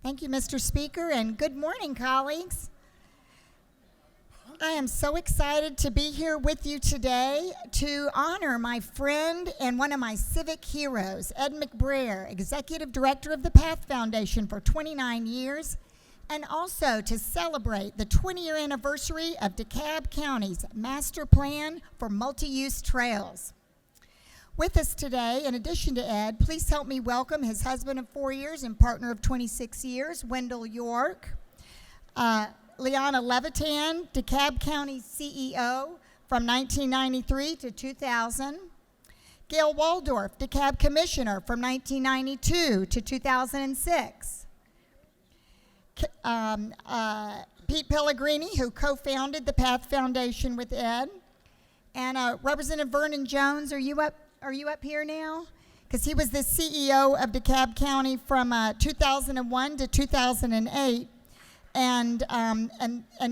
Thank you, Mr. Speaker, and good morning, colleagues. I am so excited to be here with you today to honor my friend and one of my civic heroes, Ed McBrayer, Executive Director of the PATH Foundation for 29 years, and also to celebrate the 20-year anniversary of DeKalb County's Master Plan for Multi-Use Trails. With us today, in addition to Ed, please help me welcome his husband of 4 years and partner of 26 years, Wendell York. Liana Levitan, DeKalb County's CEO from 1993 to 2000. Gail Waldorf, DeKalb Commissioner from 1992 to 2006. Pete Pellegrini, who co-founded the PATH Foundation with Ed. And Representative Vernon Jones, are you up here now? Because he was the CEO of DeKalb County from 2001 to 2008. And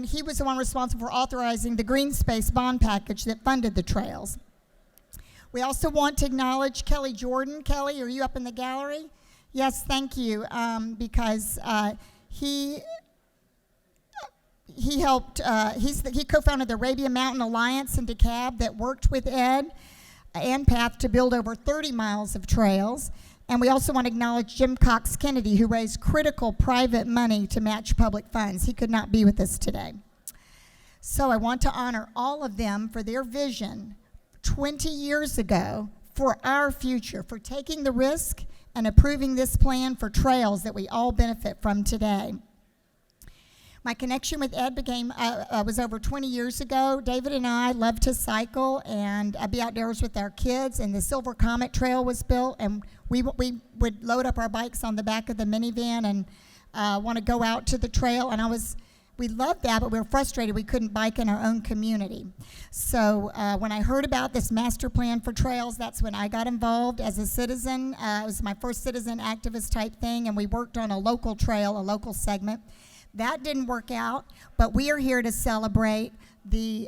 he was the one responsible for authorizing the green space bond package that funded the trails. We also want to acknowledge Kelly Jordan. Kelly, are you up in the gallery? Yes, thank you, because he co-founded the Arabia Mountain Alliance in DeKalb that worked with Ed and PATH to build over 30 miles of trails. And we also want to acknowledge Jim Cox Kennedy, who raised critical private money to match public funds. He could not be with us today. So I want to honor all of them for their vision 20 years ago for our future, for taking the risk and approving this plan for trails that we all benefit from today. My connection with Ed was over 20 years ago. David and I love to cycle and be outdoors with our kids, and the Silver Comet Trail was built, and we would load up our bikes on the back of the minivan and want to go out to the trail, and we loved that, but we were frustrated we couldn't bike in our own community. So when I heard about this master plan for trails, that's when I got involved as a citizen. It was my first citizen activist type thing, and we worked on a local trail, a local segment. That didn't work out, but we are here to celebrate the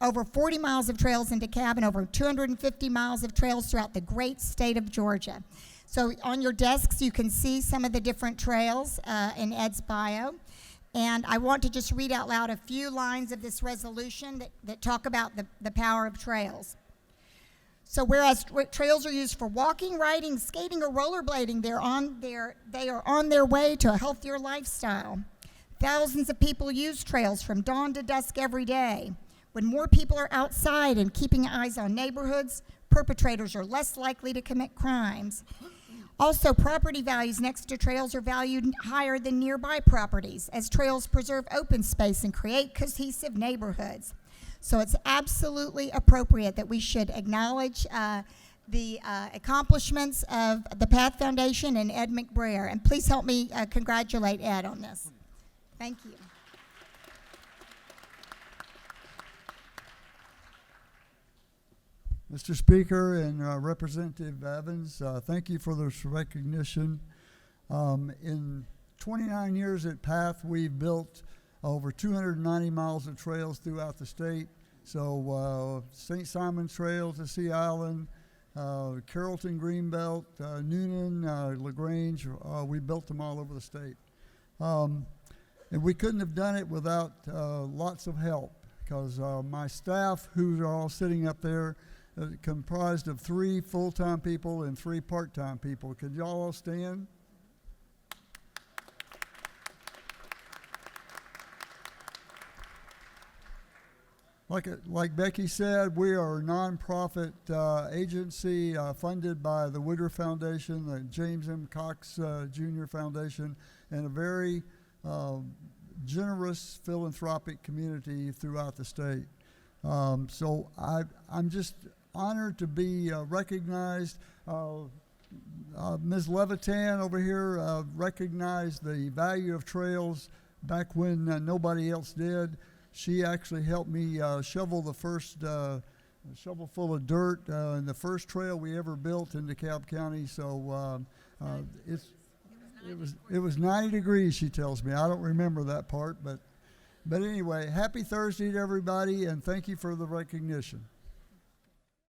over 40 miles of trails in DeKalb and over 250 miles of trails throughout the great state of Georgia. So on your desks, you can see some of the different trails in Ed's bio. And I want to just read out loud a few lines of this resolution that talk about the power of trails. So whereas trails are used for walking, riding, skating, or rollerblading, they are on their way to a healthier lifestyle. Thousands of people use trails from dawn to dusk every day. When more people are outside and keeping eyes on neighborhoods, perpetrators are less likely to commit crimes. Also, property values next to trails are valued higher than nearby properties, as trails preserve open space and create cohesive neighborhoods. So it's absolutely appropriate that we should acknowledge the accomplishments of the PATH Foundation and Ed McBrayer. And please help me congratulate Ed on this. Thank you. Mr. Speaker and Representative Evans, thank you for this recognition. In 29 years at PATH, we've built over 290 miles of trails throughout the state. So St. Simon Trail to Sea Island, Carrollton Greenbelt, Noonan, LaGrange, we built them all over the state. And we couldn't have done it without lots of help, because my staff, who are all sitting up there, comprised of 3 full-time people and 3 part-time people. Could y'all all stand? Like Becky said, we are a nonprofit agency funded by the Woodruff Foundation, the James M. Cox Jr. Foundation, and a very generous philanthropic community throughout the state. So I'm just honored to be recognized. Ms. Levitan over here recognized the value of trails back when nobody else did. She actually helped me shovel the first shovelful of dirt in the first trail we ever built in DeKalb County. So it was 90 degrees, she tells me. I don't remember that part, but anyway, happy Thursday to everybody, and thank you for the recognition.